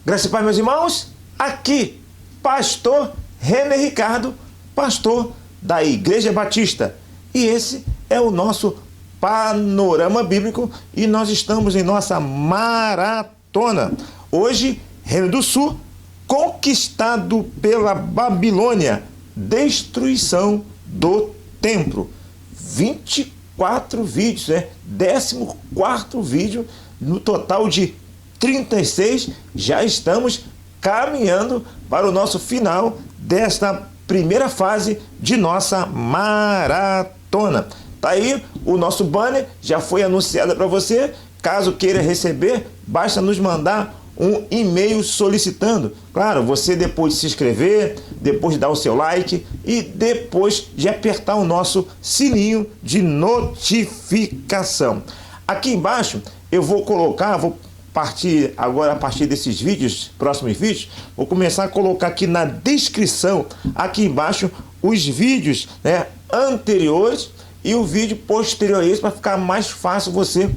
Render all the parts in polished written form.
Graças e paz, meus irmãos, aqui, pastor René Ricardo, pastor da Igreja Batista. E esse é o nosso panorama bíblico e nós estamos em nossa maratona. Hoje, Reino do Sul, conquistado pela Babilônia, destruição do templo. 24 vídeos, 14º vídeo, no total de 36, já estamos caminhando para o nosso final desta primeira fase de nossa maratona. Tá aí o nosso banner, já foi anunciado para você. Caso queira receber, basta nos mandar um e-mail solicitando. Claro, você depois de se inscrever, depois de dar o seu like e depois de apertar o nosso sininho de notificação. Aqui embaixo eu vou colocar, a partir desses vídeos, próximos vídeos, vou começar a colocar aqui na descrição, aqui embaixo, os vídeos anteriores e o vídeo posterior a esse, para ficar mais fácil você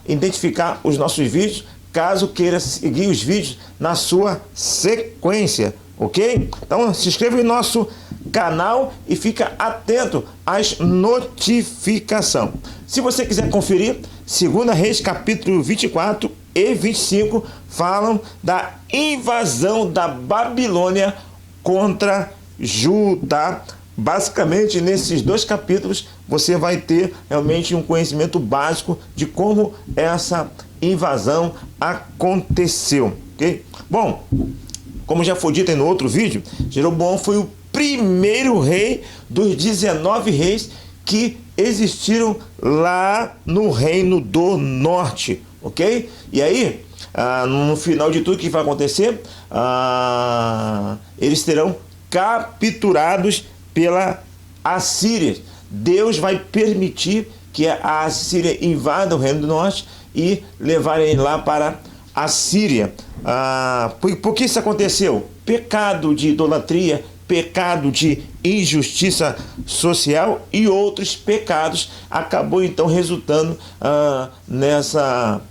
identificar os nossos vídeos, caso queira seguir os vídeos na sua sequência, ok? Então se inscreva em nosso canal e fica atento às notificações. Se você quiser conferir, 2 Reis capítulo 24 e 25 falam da invasão da Babilônia contra Judá. Basicamente, nesses dois capítulos, você vai ter realmente um conhecimento básico de como essa invasão aconteceu, ok? Bom, como já foi dito aí no outro vídeo, Jeroboão foi o primeiro rei dos 19 reis que existiram lá no Reino do Norte, ok? E aí, no final de tudo, o que vai acontecer? Eles serão capturados pela Assíria. Deus vai permitir que a Assíria invada o Reino do Norte e levarem lá para a Síria. Por que isso aconteceu? Pecado de idolatria, pecado de injustiça social e outros pecados acabou então resultando nessa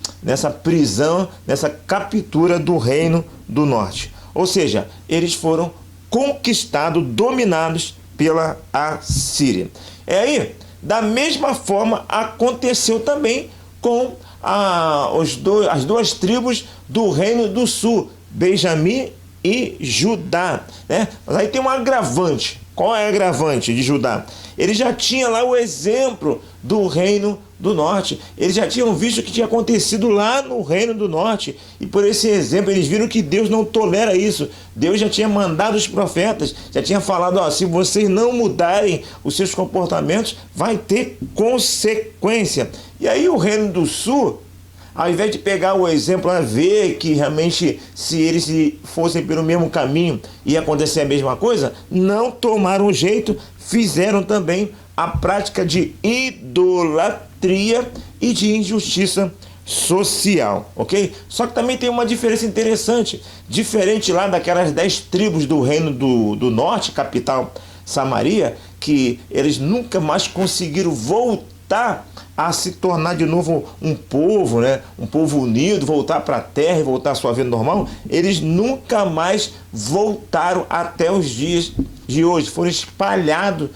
prisão, nessa captura do Reino do Norte. Ou seja, eles foram conquistados, dominados pela Assíria. Aí, da mesma forma, aconteceu também com as duas tribos do Reino do Sul, Benjamim e Judá, Mas aí tem um agravante. Qual é o agravante de Judá? Ele já tinha lá o exemplo do Reino do Norte. Eles já tinham visto o que tinha acontecido lá no Reino do Norte. E por esse exemplo, eles viram que Deus não tolera isso. Deus já tinha mandado os profetas, já tinha falado, se vocês não mudarem os seus comportamentos, vai ter consequência. E aí o Reino do Sul, ao invés de pegar o exemplo a ver que realmente se eles fossem pelo mesmo caminho ia acontecer a mesma coisa, não tomaram jeito, fizeram também a prática de idolatria e de injustiça social, ok? Só que também tem uma diferença interessante, diferente lá daquelas 10 tribos do Reino do Norte, capital Samaria, que eles nunca mais conseguiram voltar a se tornar de novo um povo, um povo unido, voltar para a terra e voltar à sua vida normal. Eles nunca mais voltaram até os dias de hoje, foram espalhados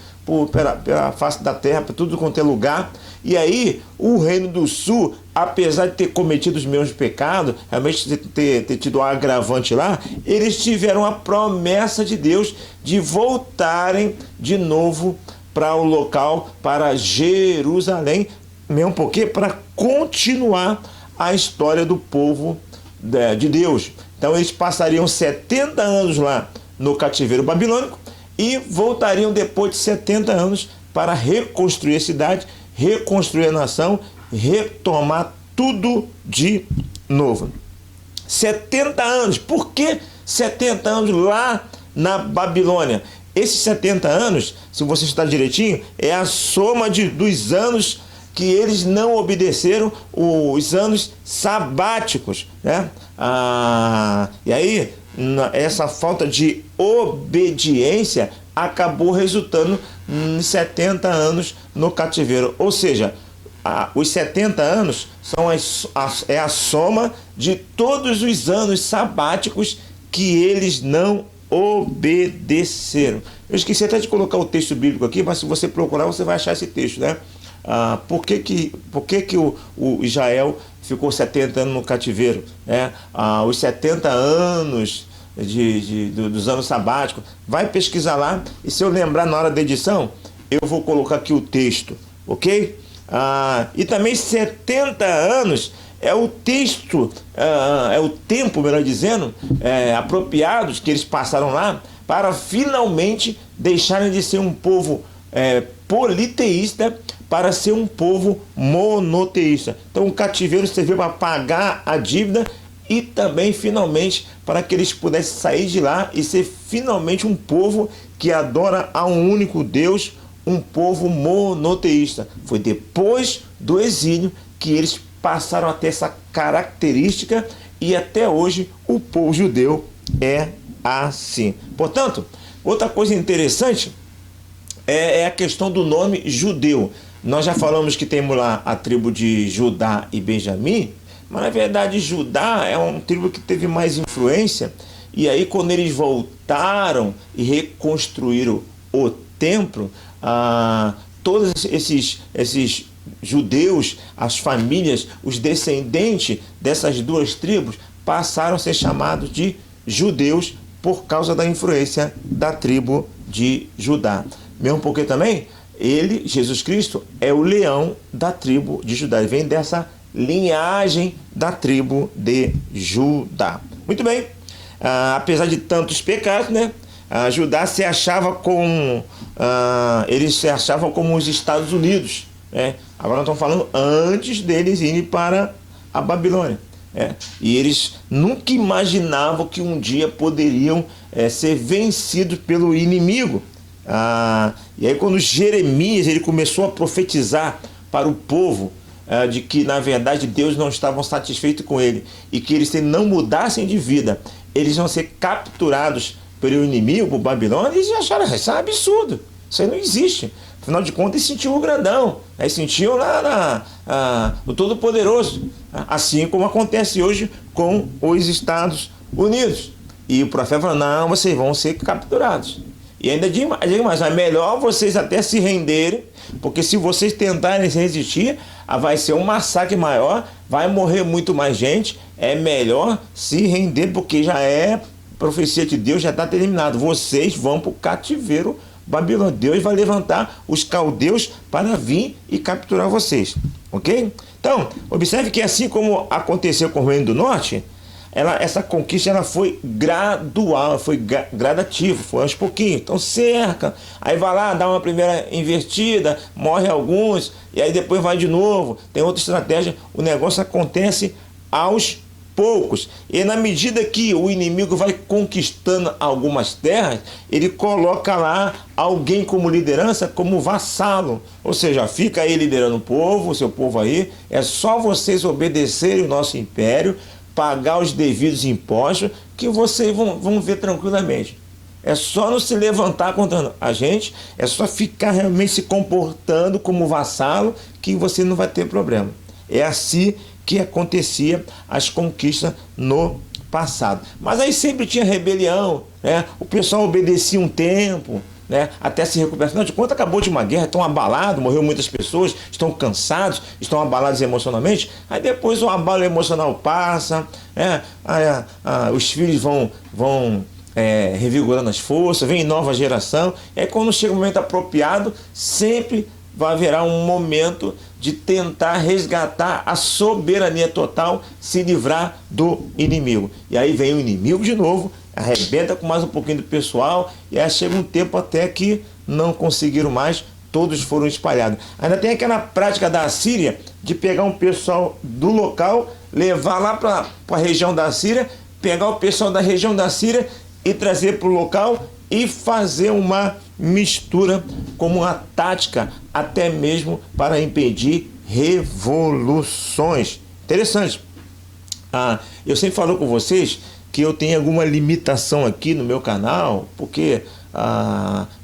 pela face da terra, para tudo quanto é lugar. E aí o Reino do Sul, apesar de ter cometido os mesmos pecados, realmente ter tido um agravante lá, eles tiveram a promessa de Deus de voltarem de novo para o local, para Jerusalém, mesmo porque para continuar a história do povo de Deus. Então eles passariam 70 anos lá no cativeiro babilônico e voltariam depois de 70 anos para reconstruir a cidade, reconstruir a nação, retomar tudo de novo. 70 anos. Por que 70 anos lá na Babilônia? Esses 70 anos, se você estudar direitinho, é a soma dos anos que eles não obedeceram, os anos sabáticos, e aí, essa falta de obediência acabou resultando em 70 anos no cativeiro. Ou seja, os 70 anos é a soma de todos os anos sabáticos que eles não obedeceram. Eu esqueci até de colocar o texto bíblico aqui, mas se você procurar, você vai achar esse texto, né? Por que o Israel ficou 70 anos no cativeiro? Né? Os 70 anos dos anos sabáticos. Vai pesquisar lá, e se eu lembrar na hora da edição, eu vou colocar aqui o texto, ok? E também 70 anos é o texto, é o tempo, melhor dizendo, apropriados que eles passaram lá para finalmente deixarem de ser um povo politeísta para ser um povo monoteísta. Então o cativeiro serviu para pagar a dívida e também finalmente para que eles pudessem sair de lá e ser finalmente um povo que adora a um único Deus, um povo monoteísta. Foi depois do exílio que eles passaram a ter essa característica e até hoje o povo judeu é assim. Portanto, outra coisa interessante é a questão do nome judeu. Nós já falamos que temos lá a tribo de Judá e Benjamim, mas na verdade Judá é uma tribo que teve mais influência, e aí quando eles voltaram e reconstruíram o templo, todos esses judeus, as famílias, os descendentes dessas duas tribos passaram a ser chamados de judeus por causa da influência da tribo de Judá. Mesmo porque também ele, Jesus Cristo, é o leão da tribo de Judá. Ele vem dessa linhagem da tribo de Judá. Muito bem. Apesar de tantos pecados, né? Judá se achava como eles se achavam como os Estados Unidos, né? Agora nós estamos falando antes deles irem para a Babilônia. E eles nunca imaginavam que um dia poderiam ser vencidos pelo inimigo. E aí quando Jeremias ele começou a profetizar para o povo de que na verdade Deus não estava satisfeito com ele e que eles se não mudassem de vida, eles vão ser capturados pelo inimigo, por Babilônia, eles acharam isso é um absurdo, isso aí não existe. Afinal de contas, eles sentiam o grandão, eles sentiam lá o Todo-Poderoso, assim como acontece hoje com os Estados Unidos. E o profeta falou, não, vocês vão ser capturados. E ainda digo mais, é melhor vocês até se renderem, porque se vocês tentarem se resistir, vai ser um massacre maior, vai morrer muito mais gente, é melhor se render, porque já é profecia de Deus, já está terminado. Vocês vão para o cativeiro babilônico. Deus vai levantar os caldeus para vir e capturar vocês. Ok? Então, observe que assim como aconteceu com o Reino do Norte, essa conquista ela foi gradual, foi gradativa, foi aos pouquinhos. Então cerca, aí vai lá, dá uma primeira investida, morre alguns, e aí depois vai de novo, tem outra estratégia. O negócio acontece aos poucos. E na medida que o inimigo vai conquistando algumas terras, ele coloca lá alguém como liderança, como vassalo. Ou seja, fica aí liderando o povo, o seu povo aí, é só vocês obedecerem o nosso império, pagar os devidos impostos, que vocês vão ver tranquilamente. É só não se levantar contra a gente, é só ficar realmente se comportando como vassalo, que você não vai ter problema. É assim que acontecia as conquistas no passado. Mas aí sempre tinha rebelião, né? O pessoal obedecia um tempo, né? Até se recuperar. Afinal de contas, acabou de uma guerra, estão abalados, morreu muitas pessoas, estão cansados, estão abalados emocionalmente. Aí depois o abalo emocional passa, né? Os filhos vão revigorando as forças, vem nova geração. E aí quando chega o momento apropriado, sempre vai haverá um momento de tentar resgatar a soberania total, se livrar do inimigo. E aí vem o inimigo de novo, arrebenta com mais um pouquinho do pessoal, e aí chega um tempo até que não conseguiram mais, todos foram espalhados. Ainda tem aquela prática da Assíria, de pegar um pessoal do local, levar lá para a região da Síria, pegar o pessoal da região da Síria e trazer para o local e fazer uma mistura como uma tática, até mesmo para impedir revoluções. Interessante. Eu sempre falo com vocês que eu tenho alguma limitação aqui no meu canal, porque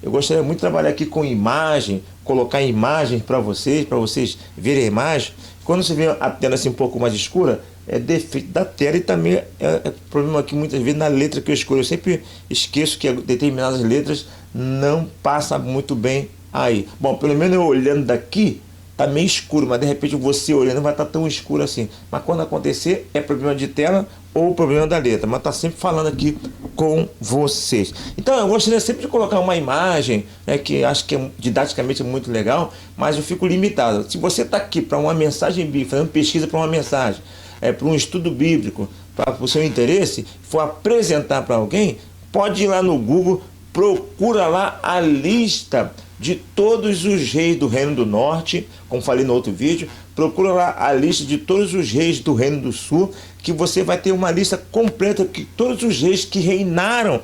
eu gostaria muito de trabalhar aqui com imagem, colocar imagens para vocês verem a imagem. Quando você vê a tela assim um pouco mais escura, é defeito da tela e também é problema aqui muitas vezes na letra que eu escolho. Eu sempre esqueço que determinadas letras não passam muito bem aí. Bom, pelo menos eu olhando daqui, tá meio escuro, mas de repente você olhando vai estar tão escuro assim. Mas quando acontecer, é problema de tela ou problema da letra. Mas tá sempre falando aqui com vocês. Então eu gostaria sempre de colocar uma imagem, né, que acho que didaticamente é muito legal, mas eu fico limitado. Se você está aqui para uma mensagem bíblica, fazendo pesquisa para uma mensagem, para um estudo bíblico, para o seu interesse, for apresentar para alguém, pode ir lá no Google, procura lá a lista de todos os reis do Reino do Norte, como falei no outro vídeo, procura lá a lista de todos os reis do Reino do Sul, que você vai ter uma lista completa, que todos os reis que reinaram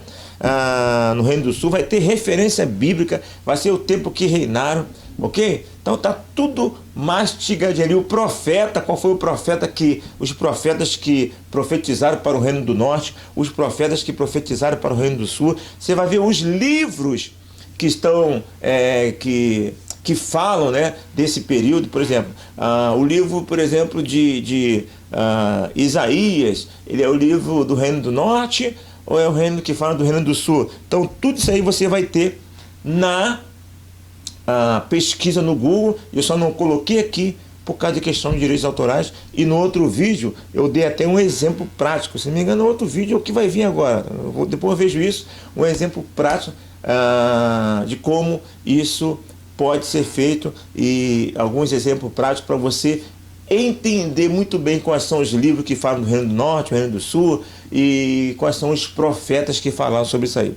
no Reino do Sul, vai ter referência bíblica, vai ser o tempo que reinaram, ok? Então tá tudo mastigadinho ali. O profeta, qual foi o profeta os profetas que profetizaram para o Reino do Norte, os profetas que profetizaram para o Reino do Sul, você vai ver os livros que estão, que falam, né, desse período. Por exemplo, o livro, por exemplo, de Isaías, ele é o livro do Reino do Norte ou é o reino que fala do Reino do Sul? Então tudo isso aí você vai ter na pesquisa no Google. Eu só não coloquei aqui por causa de questão de direitos autorais, e no outro vídeo eu dei até um exemplo prático. Se não me engano, no outro vídeo é o que vai vir agora. Depois eu vejo isso, um exemplo prático de como isso pode ser feito, e alguns exemplos práticos para você entender muito bem quais são os livros que falam do Reino do Norte, do Reino do Sul, e quais são os profetas que falaram sobre isso aí.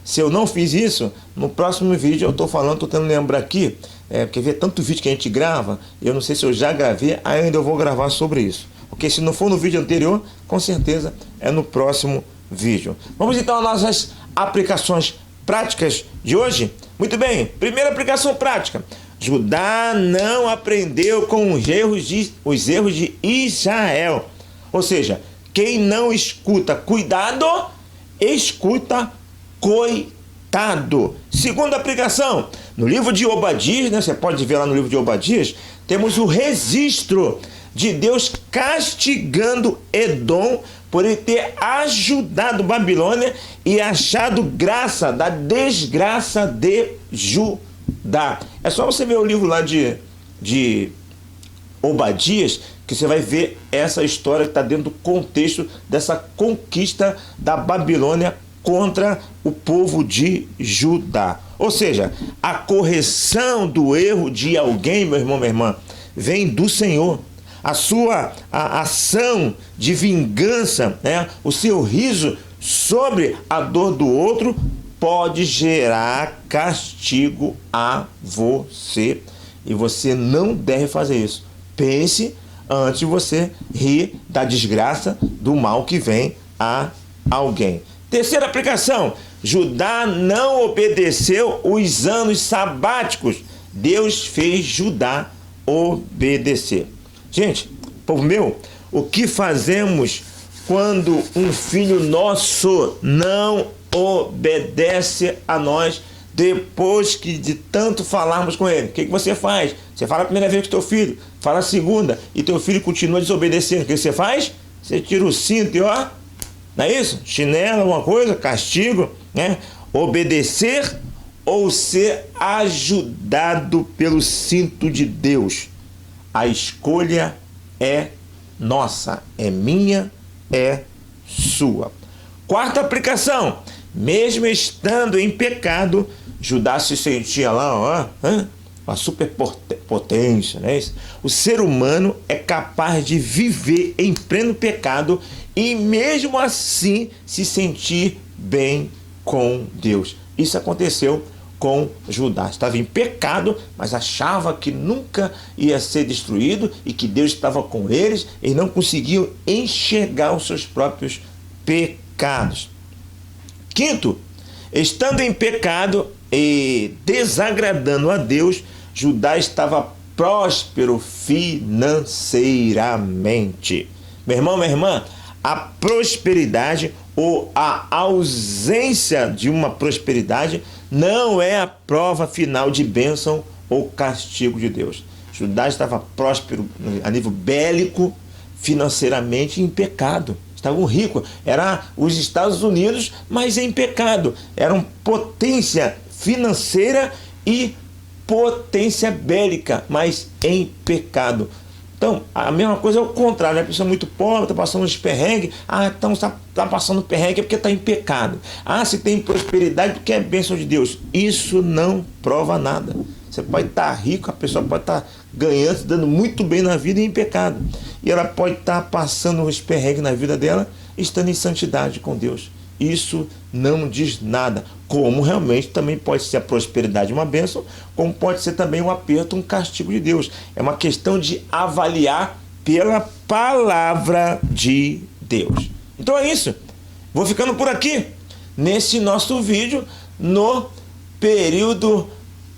Se eu não fiz isso, no próximo vídeo eu estou falando, estou tentando lembrar aqui, porque vê tanto vídeo que a gente grava, eu não sei se eu já gravei, ainda eu vou gravar sobre isso. Porque se não for no vídeo anterior, com certeza é no próximo vídeo. Vamos então às nossas aplicações práticas de hoje? Muito bem, primeira aplicação prática. Judá não aprendeu com os erros de Israel. Ou seja, quem não escuta cuidado, escuta coitado. Segunda aplicação, no livro de Obadias, né, você pode ver lá no livro de Obadias, temos o registro de Deus castigando Edom por ele ter ajudado Babilônia e achado graça da desgraça de Judá. É só você ver o livro lá de Obadias, que você vai ver essa história que está dentro do contexto dessa conquista da Babilônia contra o povo de Judá. Ou seja, a correção do erro de alguém, meu irmão, minha irmã, vem do Senhor. A ação de vingança, né, o seu riso sobre a dor do outro pode gerar castigo a você. E você não deve fazer isso. Pense antes de você rir da desgraça, do mal que vem a alguém. Terceira aplicação, Judá não obedeceu os anos sabáticos. Deus fez Judá obedecer. Gente, povo meu, o que fazemos quando um filho nosso não obedece a nós depois que de tanto falarmos com ele? O que você faz? Você fala a primeira vez com teu filho, fala a segunda, e teu filho continua desobedecendo. O que você faz? Você tira o cinto e ó, não é isso? Chinelo, alguma coisa, castigo, né? Obedecer ou ser ajudado pelo cinto de Deus. A escolha é nossa, é minha, é sua. Quarta aplicação, mesmo estando em pecado, Judá se sentia lá, uma superpotência, né? O ser humano é capaz de viver em pleno pecado e mesmo assim se sentir bem com Deus. Isso aconteceu com Judá. Estava em pecado, mas achava que nunca ia ser destruído e que Deus estava com eles, e não conseguiam enxergar os seus próprios pecados. Quinto, estando em pecado e desagradando a Deus, Judá estava próspero financeiramente. Meu irmão, minha irmã, a prosperidade ou a ausência de uma prosperidade não é a prova final de bênção o castigo de Deus. Judá estava próspero a nível bélico, financeiramente em pecado. Estavam ricos. Era os Estados Unidos, mas em pecado. Eram potência financeira e potência bélica, mas em pecado. Então, a mesma coisa é o contrário, né? A pessoa muito pobre, está passando uns perrengues. Então está passando perrengue é porque está em pecado. Se tem prosperidade porque é bênção de Deus. Isso não prova nada. Você pode estar rico, a pessoa pode estar ganhando, se dando muito bem na vida e em pecado. E ela pode estar passando uns perrengues na vida dela, estando em santidade com Deus. Isso não diz nada. Como realmente também pode ser a prosperidade uma bênção, como pode ser também um aperto, um castigo de Deus. É uma questão de avaliar pela palavra de Deus. Então é isso. Vou ficando por aqui, nesse nosso vídeo, no período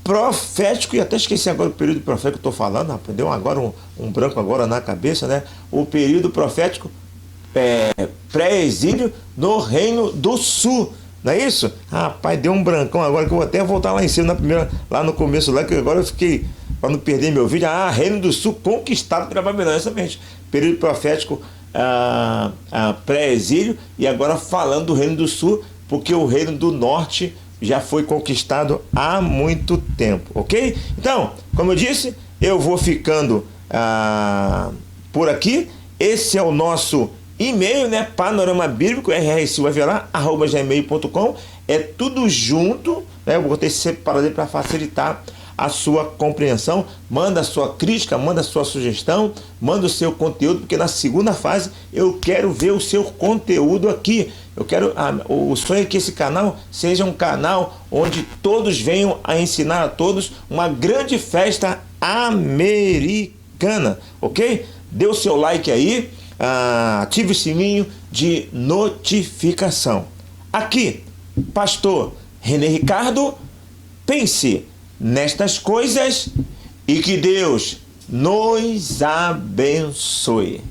profético, e até esqueci agora o período profético que eu estou falando, deu agora um branco agora na cabeça, né? O período profético pré-exílio no Reino do Sul, não é isso? Rapaz, deu um brancão agora que eu vou até voltar lá em cima, lá no começo, lá que agora eu fiquei, para não perder meu vídeo, Reino do Sul conquistado pela Babilônia, exatamente, período profético pré-exílio, e agora falando do Reino do Sul, porque o Reino do Norte já foi conquistado há muito tempo, ok? Então, como eu disse, eu vou ficando por aqui. Esse é o nosso e-mail, né? Panorama Bíblico, rsilvavelar@gmail.com. É tudo junto, né? Eu botei separado para facilitar a sua compreensão. Manda a sua crítica, manda a sua sugestão, manda o seu conteúdo, porque na segunda fase eu quero ver o seu conteúdo aqui. Eu quero, o sonho é que esse canal seja um canal onde todos venham a ensinar a todos uma grande festa americana, ok? Dê o seu like aí, ative o sininho de notificação. Aqui, pastor René Ricardo, pense nestas coisas e que Deus nos abençoe.